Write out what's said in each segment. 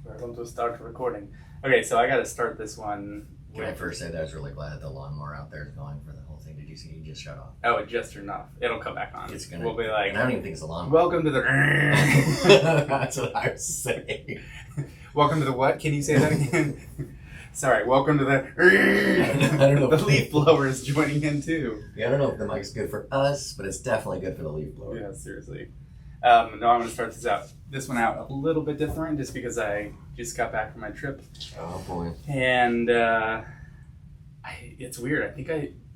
We're going to start recording. Okay, so I got to start this one. Can I first say that I was really glad the lawnmower out there is going for the whole thing. Did you see? He just shut off. Oh, it just turned off. It'll come back on. It's gonna. We'll be like, and I don't even think it's a lawnmower. welcome to the. That's what I was saying. Welcome to the what? Can you say that again? Sorry. Welcome to the. I don't know. The leaf blower is joining in too. Yeah, I don't know if the mic's good for us, but it's definitely good for the leaf blower. Yeah, seriously. No, I'm going to start this one out a little bit different, just because I just got back from my trip. Oh boy. And it's weird. I think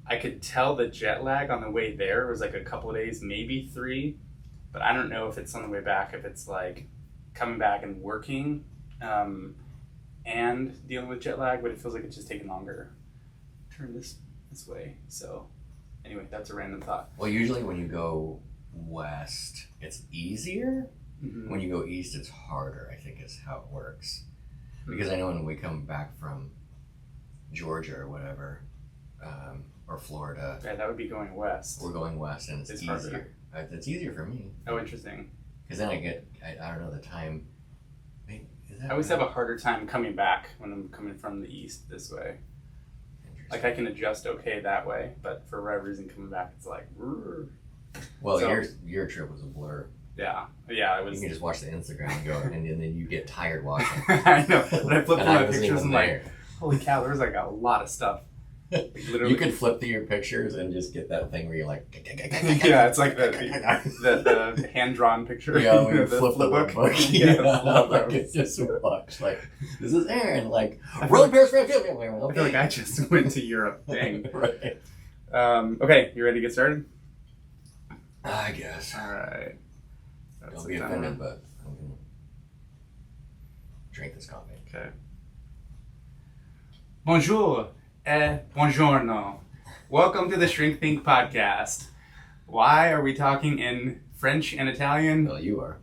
I could tell the jet lag on the way there. It was like a couple of days, maybe 3. But I don't know if it's on the way back, if it's like coming back and working and dealing with jet lag, but it feels like it's just taking longer. Turn this way. So anyway, that's a random thought. Well, usually when you go west, it's easier. Mm-hmm. When you go east, it's harder, I think is how it works. Because I know when we come back from Georgia or whatever, or Florida, Yeah, that would be going west. we're going west and it's It's easier. harder. It's easier for me. Oh, interesting. Because then I don't know the time. Maybe, is that I always right? have a harder time coming back when I'm coming from the east this way. Interesting. Like I can adjust okay that way, but for whatever reason coming back, it's like, Well, so- your trip was a blur. yeah, I You was. can just watch the Instagram and go, and then you get tired watching. I know. When I flip through And I my wasn't pictures, even I'm like, there. holy cow, there's like a lot of stuff. Like, literally. You could flip through your pictures and just get that thing where you're like, Yeah, it's like the hand drawn picture. yeah, when you the flip the book. book. Yeah, Yeah, love like those. it's just watch. Like, this is Aaron. Like, I feel rolling like- Paris France. I feel like I just went to Europe. Dang. Right. Okay, you ready to get started? I guess. All right. That's Don't the be timer. offended, but I'm gonna drink this coffee. Okay. Bonjour et buongiorno. Welcome to the Shrink Think podcast. Why are we talking in French and Italian? Well, you are.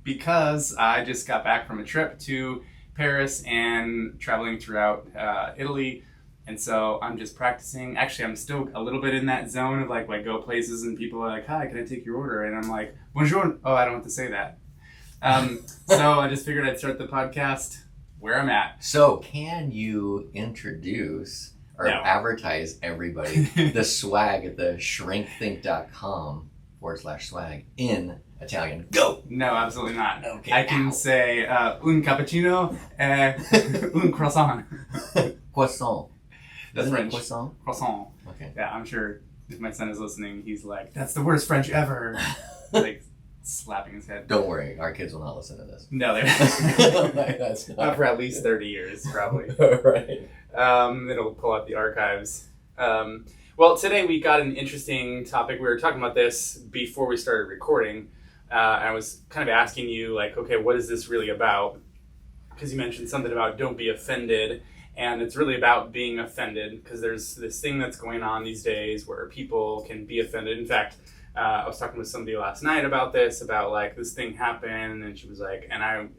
Because I just got back from a trip to Paris and traveling throughout Italy. And so I'm just practicing. Actually, I'm still a little bit in that zone of like, when I go places and people are like, hi, can I take your order? And I'm like, bonjour. Oh, I don't have to say that. So I just figured I'd start the podcast where I'm at. So, can you introduce or No. advertise everybody the swag at the shrinkthink.com/swag in Italian? Go! No, absolutely not. Okay. I can say un cappuccino et un croissant. Croissant. That's Isn't it French. croissant? Croissant. Okay. Yeah, I'm sure if my son is listening, he's like, that's the worst French ever. Like, slapping his head. Don't worry, our kids will not listen to this. No, they're That's not not for at least 30 years, probably. right. It'll pull out the archives. Well, today we got an interesting topic. We were talking about this before we started recording. I was kind of asking you, like, okay, what is this really about? Because you mentioned something about don't be offended. And it's really about being offended, because there's this thing that's going on these days where people can be offended. In fact, I was talking with somebody last night about this, about like this thing happened, and she was like, and I'm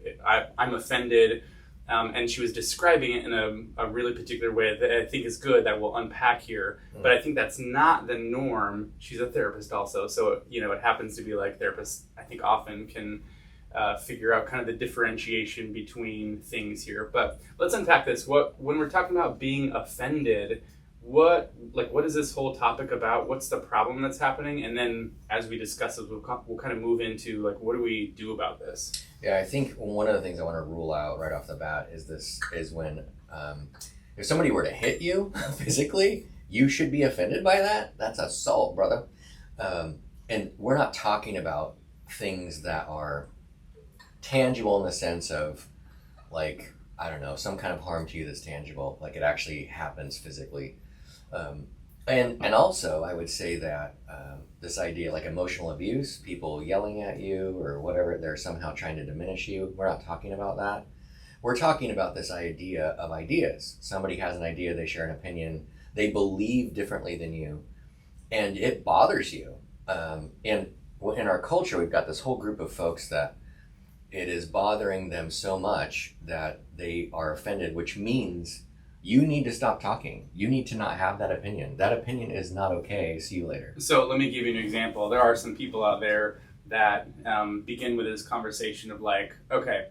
offended. And she was describing it in a really particular way that I think is good, that we'll unpack here. But I think that's not the norm. She's a therapist also, so it happens to be like therapists, I think, often can figure out kind of the differentiation between things here. But let's unpack this. When we're talking about being offended, what is this whole topic about? What's the problem that's happening? And then as we discuss it, we'll kind of move into like, what do we do about this? Yeah, I think one of the things I want to rule out right off the bat is when if somebody were to hit you physically, you should be offended by that. That's assault, brother. And we're not talking about things that are tangible in the sense of, like, I don't know, some kind of harm to you that's tangible, like it actually happens physically. And also, I would say that this idea, like emotional abuse, people yelling at you or whatever, they're somehow trying to diminish you. We're not talking about that. We're talking about this idea of ideas. Somebody has an idea, they share an opinion, they believe differently than you, and it bothers you. And in our culture, we've got this whole group of folks that it is bothering them so much that they are offended, which means you need to stop talking. You need to not have that opinion. That opinion is not okay. See you later. So let me give you an example. There are some people out there that begin with this conversation of like, okay,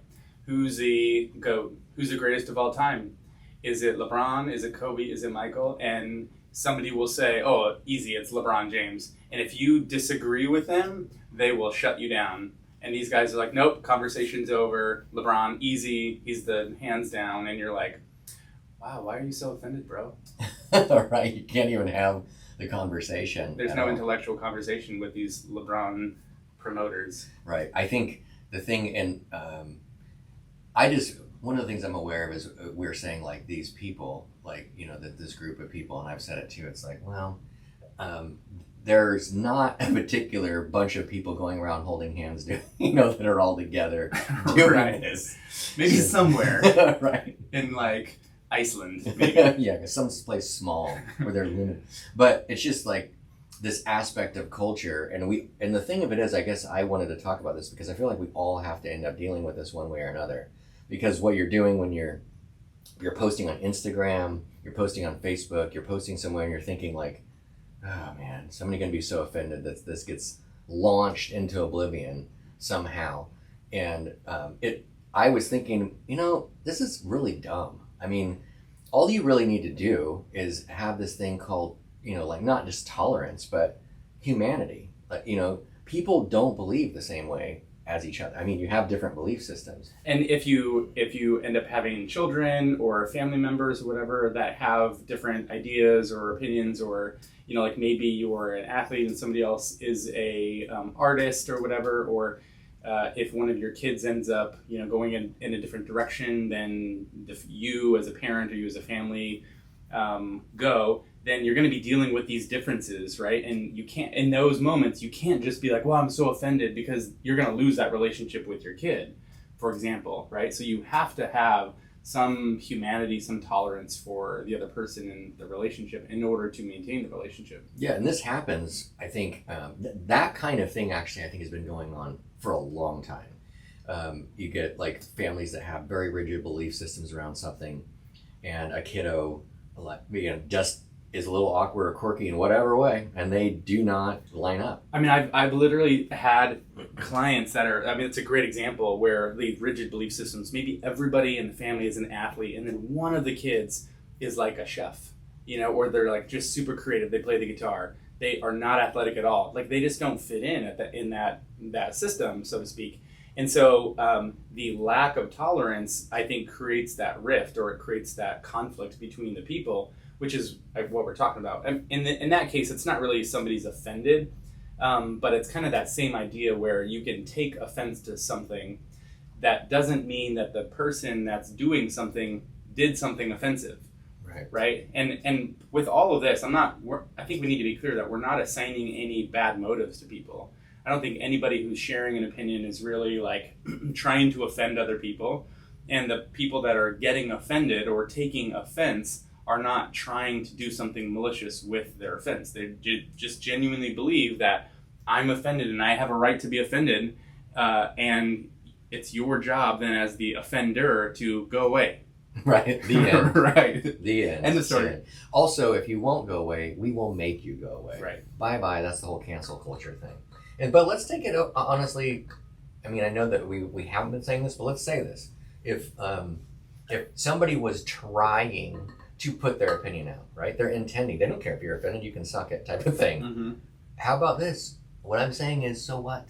who's the GOAT? Who's the greatest of all time? Is it LeBron? Is it Kobe? Is it Michael? And somebody will say, oh, easy, it's LeBron James. And if you disagree with them, they will shut you down. And these guys are like, nope, conversation's over. LeBron, easy, he's the hands down. And you're like, wow, why are you so offended, bro? Right, you can't even have the conversation. There's no intellectual conversation with these LeBron promoters. Right. I think the thing, and one of the things I'm aware of is we're saying like these people, like, you know, that this group of people, and I've said it too, it's like, well, there's not a particular bunch of people going around holding hands, you know, that are all together doing Right. this. Maybe somewhere Right. in like Iceland, maybe. Yeah, some place small where they're limited. But it's just like this aspect of culture, and the thing of it is, I guess I wanted to talk about this because I feel like we all have to end up dealing with this one way or another. Because what you're doing when you're posting on Instagram, you're posting on Facebook, you're posting somewhere, and you're thinking like, oh man, somebody's gonna be so offended that this gets launched into oblivion somehow. And I was thinking, you know, this is really dumb. I mean, all you really need to do is have this thing called, you know, like not just tolerance, but humanity. Like, you know, people don't believe the same way as each other. I mean, you have different belief systems. And if you end up having children or family members or whatever that have different ideas or opinions, or, you know, like maybe you're an athlete and somebody else is a artist or whatever, or if one of your kids ends up, you know, going in a different direction than you as a parent or you as a family go, then you're going to be dealing with these differences, right? And you can't, in those moments, you can't just be like, well, I'm so offended, because you're going to lose that relationship with your kid, for example, right? So you have to have some humanity, some tolerance for the other person in the relationship in order to maintain the relationship. Yeah, and this happens, I think, that kind of thing actually I think has been going on for a long time. You get like families that have very rigid belief systems around something, and a kiddo, you know, just is a little awkward or quirky in whatever way, and they do not line up. I mean, I've literally had clients that are, I mean, it's a great example where the rigid belief systems, maybe everybody in the family is an athlete, and then one of the kids is like a chef, you know, or they're like just super creative, they play the guitar. They are not athletic at all. Like, they just don't fit in that system, so to speak. And so the lack of tolerance, I think, creates that rift, or it creates that conflict between the people, which is what we're talking about. And in that case, it's not really somebody's offended, but it's kind of that same idea where you can take offense to something. That doesn't mean that the person that's doing something did something offensive. Right. And with all of this, I think we need to be clear that we're not assigning any bad motives to people. I don't think anybody who's sharing an opinion is really like trying to offend other people. And the people that are getting offended or taking offense are not trying to do something malicious with their offense. They just genuinely believe that I'm offended and I have a right to be offended. And it's your job then as the offender to go away. Right. The end. Right. The end. End of story. Also, if you won't go away, we will make you go away. Right. Bye-bye. That's the whole cancel culture thing. But let's take it, honestly, I mean, I know that we haven't been saying this, but let's say this. If somebody was trying to put their opinion out, right? They're intending. They don't care if you're offended, you can suck it type of thing. Mm-hmm. How about this? What I'm saying is, so what?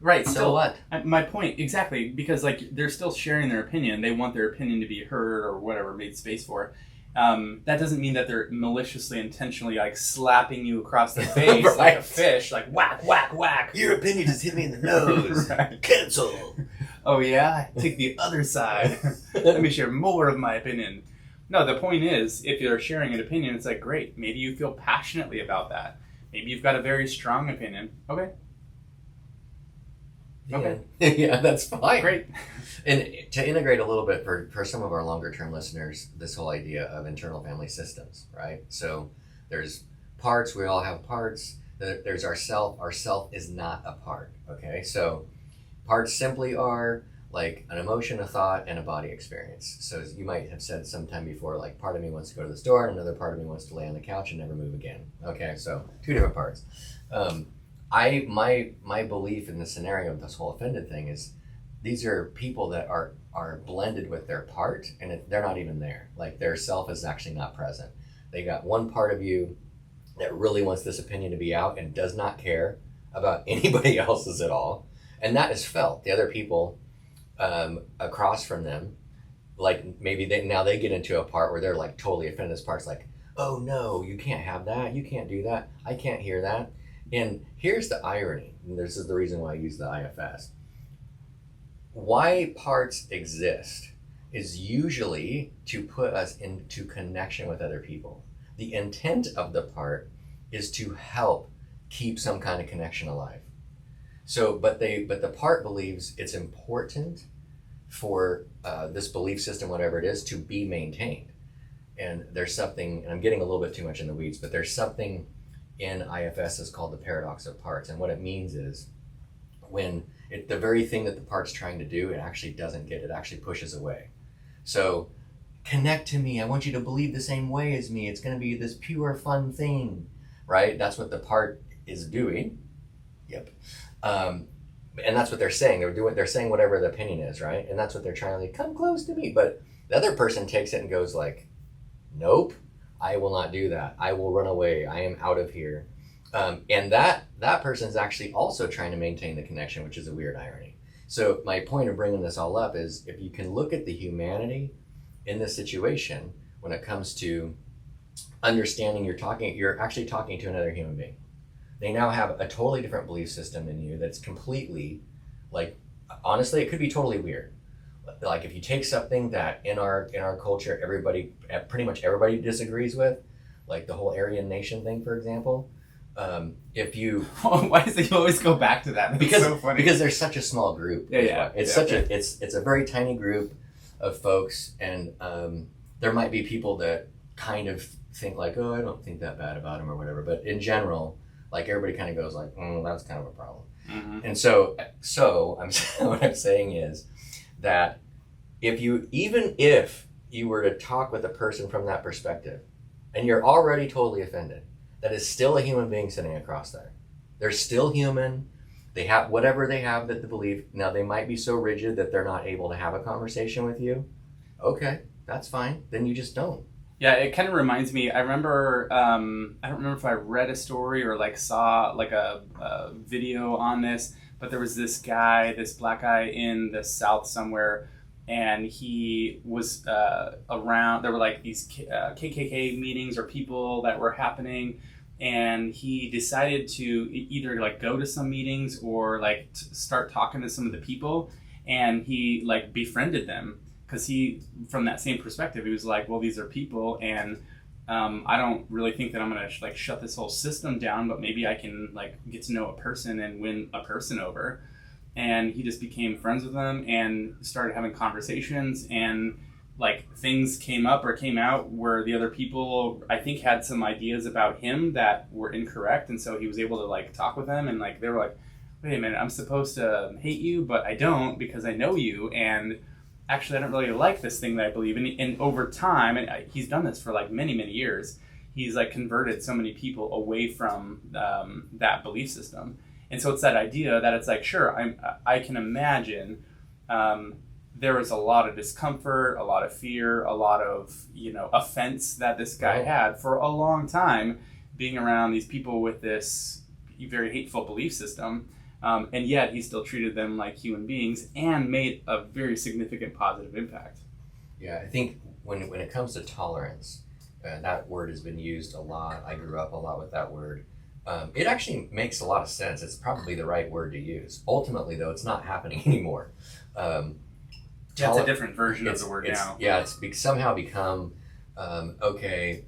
Right. So what? My point, exactly, because like they're still sharing their opinion. They want their opinion to be heard or whatever, made space for. That doesn't mean that they're maliciously, intentionally like slapping you across the face Right. like a fish, like whack, whack, whack. Your opinion just hit me in the nose. Right. Cancel. Oh yeah? Take the other side. Let me share more of my opinion. No, the point is, if you're sharing an opinion, it's like, great. Maybe you feel passionately about that. Maybe you've got a very strong opinion. Okay. Okay. Yeah, that's fine. Great. And to integrate a little bit for some of our longer term listeners, this whole idea of internal family systems, right? So there's parts, we all have parts. There's ourself. Ourself is not a part, okay? So parts simply are like an emotion, a thought, and a body experience. So you might have said sometime before, like, part of me wants to go to the store and another part of me wants to lay on the couch and never move again. Okay, so two different parts. My belief in the scenario of this whole offended thing is these are people that are blended with their part, and they're not even there. Like their self is actually not present. They got one part of you that really wants this opinion to be out and does not care about anybody else's at all, and that is felt. The other people across from them, like maybe they get into a part where they're like totally offended. This part's like, oh no, you can't have that, you can't do that, I can't hear that. And here's the irony, and this is the reason why I use the IFS. Why parts exist is usually to put us into connection with other people. The intent of the part is to help keep some kind of connection alive. So, but the part believes it's important for this belief system, whatever it is, to be maintained. And there's something, and I'm getting a little bit too much in the weeds, but there's something in IFS is called the paradox of parts. And what it means is when the very thing that the part's trying to do, it actually doesn't get, it actually pushes away. So connect to me. I want you to believe the same way as me. It's going to be this pure, fun thing, right? That's what the part is doing. Yep. And that's what they're saying. They're saying whatever the opinion is, right? And that's what they're trying to like, come close to me. But the other person takes it and goes like, nope, I will not do that. I will run away. I am out of here. And that person's actually also trying to maintain the connection, which is a weird irony. So my point of bringing this all up is if you can look at the humanity in this situation, when it comes to understanding you're actually talking to another human being. They now have a totally different belief system than you that's completely, like, honestly, it could be totally weird. Like if you take something that in our culture, pretty much everybody disagrees with, like the whole Aryan Nation thing, for example, if you why does it always go back to that? Because so funny. Because there's such a small group. It's a very tiny group of folks, and there might be people that kind of think like, oh, I don't think that bad about him or whatever, but in general, like everybody kind of goes like, that's kind of a problem. Mm-hmm. And so what I'm saying is that even if you were to talk with a person from that perspective, and you're already totally offended, that is still a human being sitting across there. They're still human. They have whatever they have that they believe. Now they might be so rigid that they're not able to have a conversation with you. Okay, that's fine. Then you just don't. Yeah, it kind of reminds me. I remember. I don't remember if I read a story or like saw like a video on this, but there was this black guy in the South somewhere, and he was around. There were like these KKK meetings or people that were happening, and he decided to either like go to some meetings or like start talking to some of the people, and he like befriended them. Because he, from that same perspective, he was like, well, these are people, and I don't really think that I'm going to like shut this whole system down, but maybe I can like get to know a person and win a person over. And he just became friends with them and started having conversations, and like things came out where the other people, I think, had some ideas about him that were incorrect, and so he was able to like talk with them, and like they were like, wait a minute, I'm supposed to hate you, but I don't because I know you, and actually I don't really like this thing that I believe in. And over time, and he's done this for like many years, he's like converted so many people away from that belief system. And so it's that idea that it's like, sure, I can imagine there was a lot of discomfort, a lot of fear, a lot of offense that this guy had for a long time, being around these people with this very hateful belief system. And yet he still treated them like human beings and made a very significant positive impact. Yeah, I think when it comes to tolerance, that word has been used a lot. I grew up a lot with that word. It actually makes a lot of sense. It's probably the right word to use. Ultimately, though, it's not happening anymore. It's a different version of the word now. Yeah, it's somehow become, okay,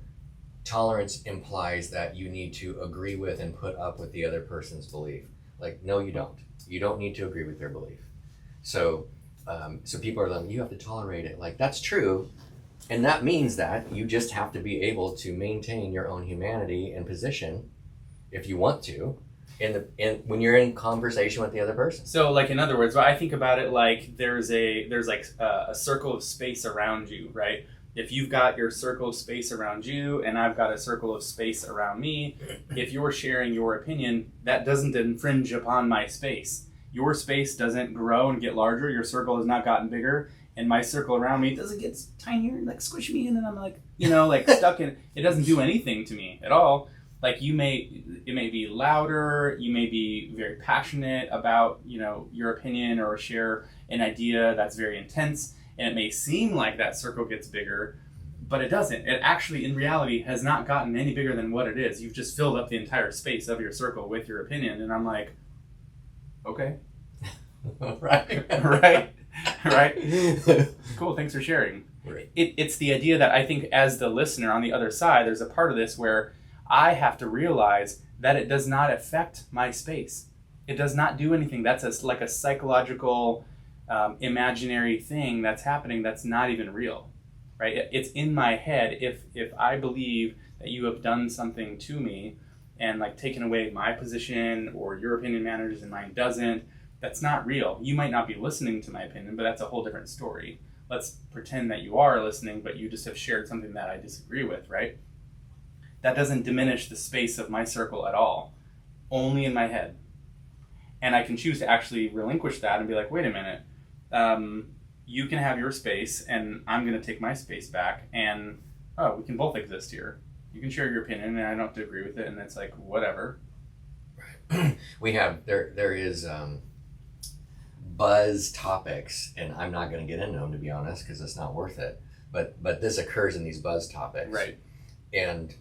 tolerance implies that you need to agree with and put up with the other person's belief. Like, no, you don't. You don't need to agree with their belief. So people are like, you have to tolerate it. Like, that's true. And that means that you just have to be able to maintain your own humanity and position, if you want to, when you're in conversation with the other person. So, like, in other words, I think about it like there's like a circle of space around you, right? If you've got your circle of space around you and I've got a circle of space around me, if you're sharing your opinion, that doesn't infringe upon my space. your space doesn't grow and get larger, your circle has not gotten bigger, and my circle around me doesn't get tinier, like squish me in, and I'm like, like stuck in. It doesn't do anything to me at all. Like it may be louder, you may be very passionate about, your opinion or share an idea that's very intense, and it may seem like that circle gets bigger, but it doesn't. It actually, in reality, has not gotten any bigger than what it is. You've just filled up the entire space of your circle with your opinion, and I'm like, okay. right. Cool, thanks for sharing. Right. It's the idea that I think as the listener on the other side, there's a part of this where I have to realize that it does not affect my space. It does not do anything. That's like a psychological, imaginary thing that's happening that's not even real, right? It's in my head. If I believe that you have done something to me and like taken away my position, or your opinion matters and mine doesn't, that's not real. You might not be listening to my opinion, but that's a whole different story. Let's pretend that you are listening, but you just have shared something that I disagree with, right? That doesn't diminish the space of my circle at all, only in my head. And I can choose to actually relinquish that and be like, wait a minute, you can have your space and I'm going to take my space back, and we can both exist here. You can share your opinion and I don't have to agree with it, and it's like, whatever. Right. There is buzz topics, and I'm not going to get into them, to be honest, because it's not worth it. But this occurs in these buzz topics. Right. And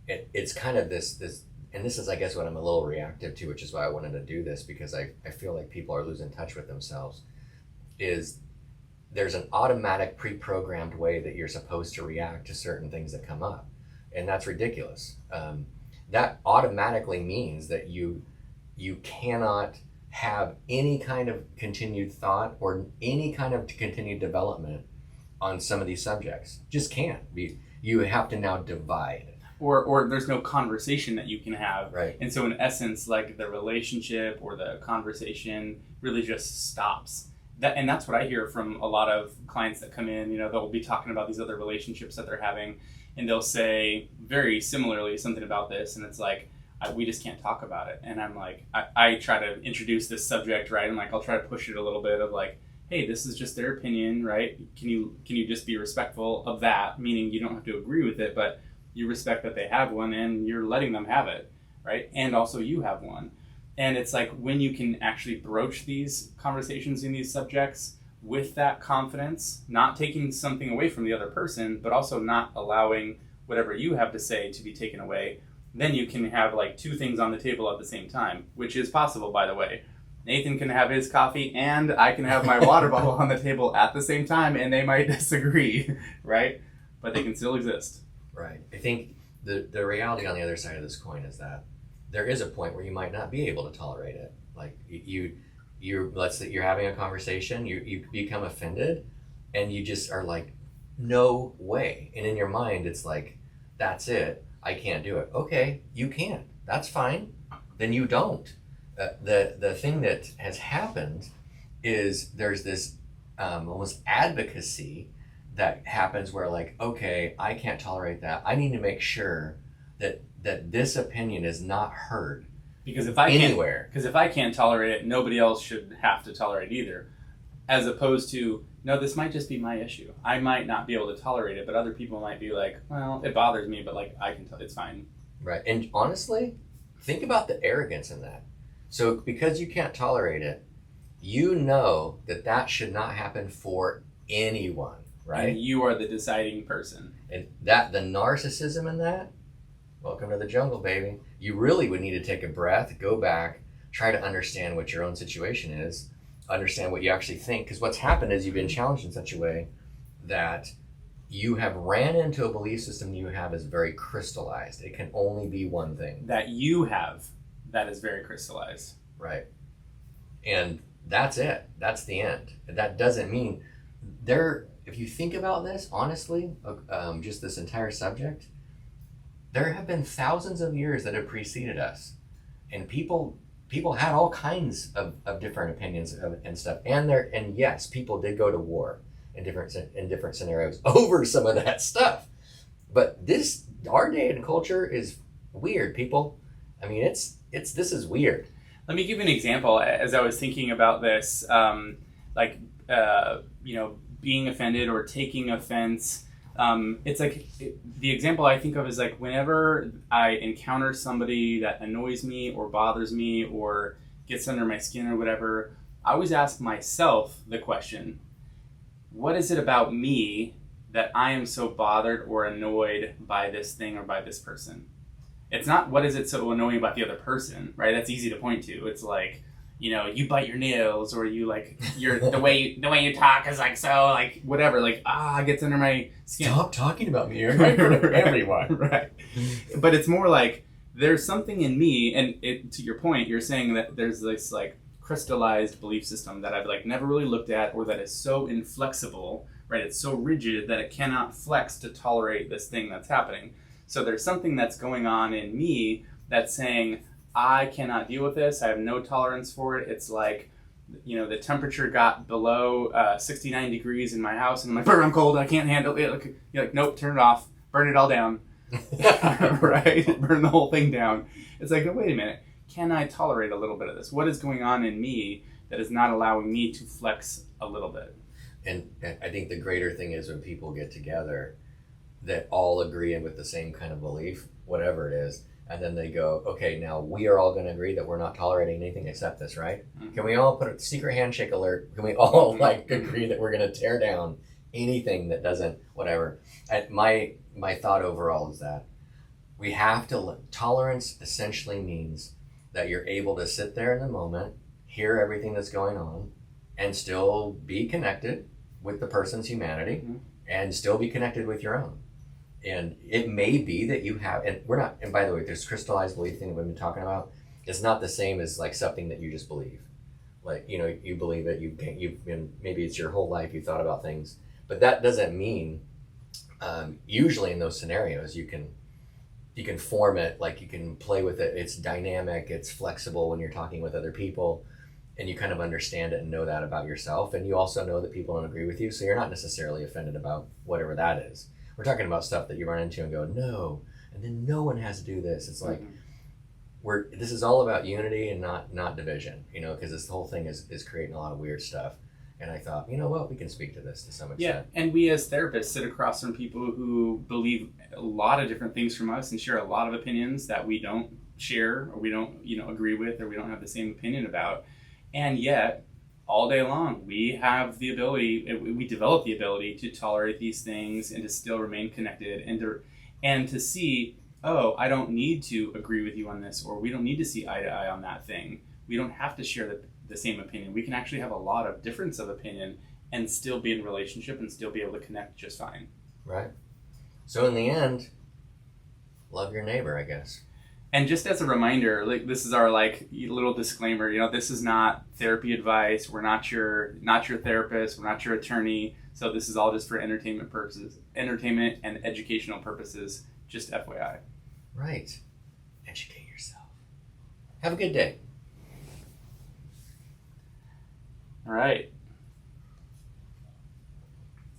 it's kind of this, and this is, I guess, what I'm a little reactive to, which is why I wanted to do this, because I feel like people are losing touch with themselves, is there's an automatic pre-programmed way that you're supposed to react to certain things that come up. And that's ridiculous. That automatically means that you cannot have any kind of continued thought or any kind of continued development on some of these subjects. Just can't. You have to now divide. Or there's no conversation that you can have. Right. And so in essence, like the relationship or the conversation really just stops. And that's what I hear from a lot of clients that come in. They'll be talking about these other relationships that they're having, and they'll say very similarly something about this, and it's like, we just can't talk about it. And I'm like, I try to introduce this subject, right? And like, I'll try to push it a little bit of like, hey, this is just their opinion, right? Can you just be respectful of that? Meaning you don't have to agree with it, but you respect that they have one and you're letting them have it, right? And also you have one. And it's like when you can actually broach these conversations in these subjects with that confidence, not taking something away from the other person, but also not allowing whatever you have to say to be taken away, then you can have like two things on the table at the same time, which is possible, by the way. Nathan can have his coffee and I can have my water bottle on the table at the same time, and they might disagree, right? But they can still exist. Right. I think the reality on the other side of this coin is that there is a point where you might not be able to tolerate it. Like let's say you're having a conversation, you become offended, and you just are like, no way. And in your mind, it's like, that's it. I can't do it. Okay, you can't. That's fine. Then you don't. The thing that has happened is there's this almost advocacy that happens where like, okay, I can't tolerate that. I need to make sure that this opinion is not heard because if I anywhere. Because if I can't tolerate it, nobody else should have to tolerate it either. As opposed to, no, this might just be my issue. I might not be able to tolerate it, but other people might be like, well, it bothers me, but like I can tell it's fine. Right. And honestly, think about the arrogance in that. So because you can't tolerate it, you know that should not happen for anyone, right? And you are the deciding person. And that the narcissism in that, welcome to the jungle, baby. You really would need to take a breath, go back, try to understand what your own situation is, understand what you actually think. Because what's happened is you've been challenged in such a way that you have ran into a belief system you have is very crystallized. It can only be one thing. That you have that is very crystallized. Right. And that's it. That's the end. That doesn't mean if you think about this, honestly, just this entire subject, there have been thousands of years that have preceded us. And people had all kinds of different opinions and stuff. And yes, people did go to war in different scenarios over some of that stuff. But our day and culture is weird, people. I mean, this is weird. Let me give you an example. As I was thinking about this, being offended or taking offense, it's like the example I think of is like whenever I encounter somebody that annoys me or bothers me or gets under my skin or whatever, I always ask myself the question, what is it about me that I am so bothered or annoyed by this thing or by this person? It's not what is it so annoying about the other person, right? That's easy to point to. It's like, you bite your nails, or you like the way you talk is like so like whatever, like it gets under my skin. Stop talking about me. You're right for everyone. Right. But it's more like there's something in me, and to your point, you're saying that there's this like crystallized belief system that I've like never really looked at, or that is so inflexible, right? It's so rigid that it cannot flex to tolerate this thing that's happening. So there's something that's going on in me that's saying, I cannot deal with this. I have no tolerance for it. It's like, the temperature got below 69 degrees in my house, and I'm like, I'm cold. I can't handle it. You're like, nope, turn it off. Burn it all down. Right? Burn the whole thing down. It's like, wait a minute. Can I tolerate a little bit of this? What is going on in me that is not allowing me to flex a little bit? And I think the greater thing is when people get together that all agree with the same kind of belief, whatever it is, and then they go, okay, now we are all going to agree that we're not tolerating anything except this, right? Mm-hmm. Can we all put a secret handshake alert? Can we all agree that we're going to tear down anything that doesn't, whatever? My thought overall is that we have to, tolerance essentially means that you're able to sit there in the moment, hear everything that's going on, and still be connected with the person's humanity, mm-hmm. and still be connected with your own. And it may be that you have, and by the way, this crystallized belief thing that we've been talking about is not the same as like something that you just believe. Like, you believe it, you've been, maybe it's your whole life, you've thought about things, but that doesn't mean, usually in those scenarios, you can form it, like you can play with it. It's dynamic, it's flexible when you're talking with other people, and you kind of understand it and know that about yourself. And you also know that people don't agree with you, so you're not necessarily offended about whatever that is. We're talking about stuff that you run into and go, no, and then no one has to do this. It's like, mm-hmm. This is all about unity and not division, because this whole thing is creating a lot of weird stuff. And I thought, we can speak to this to some extent. Yeah, and we as therapists sit across from people who believe a lot of different things from us and share a lot of opinions that we don't share, or we don't, agree with, or we don't have the same opinion about. And yet, all day long, we develop the ability to tolerate these things and to still remain connected and to see, I don't need to agree with you on this, or we don't need to see eye to eye on that thing. We don't have to share the same opinion. We can actually have a lot of difference of opinion and still be in relationship and still be able to connect just fine. Right. So in the end, love your neighbor, I guess. And just as a reminder, like this is our little disclaimer, this is not therapy advice. We're not your therapist. We're not your attorney. So this is all just for entertainment and educational purposes. Just FYI. Right. Educate yourself. Have a good day. All right.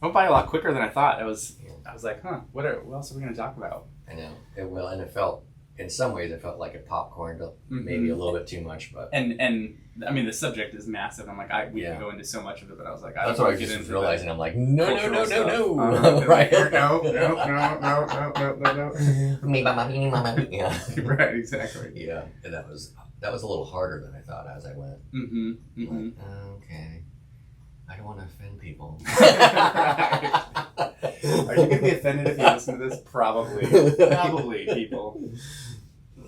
Went by a lot quicker than I thought. I was like, what else are we going to talk about? I know. It will, and in some ways, it felt like a popcorn, maybe a little bit too much, but. And I mean, the subject is massive. I'm like, we can go into so much of it, but I was like, that's what I was just realizing. I'm like, no. Right. No. Yeah. Right, exactly. Yeah, and that was a little harder than I thought as I went. Mm-hmm. Mm-hmm. Like, okay. I don't want to offend people. Are you going to be offended if you listen to this? Probably, people.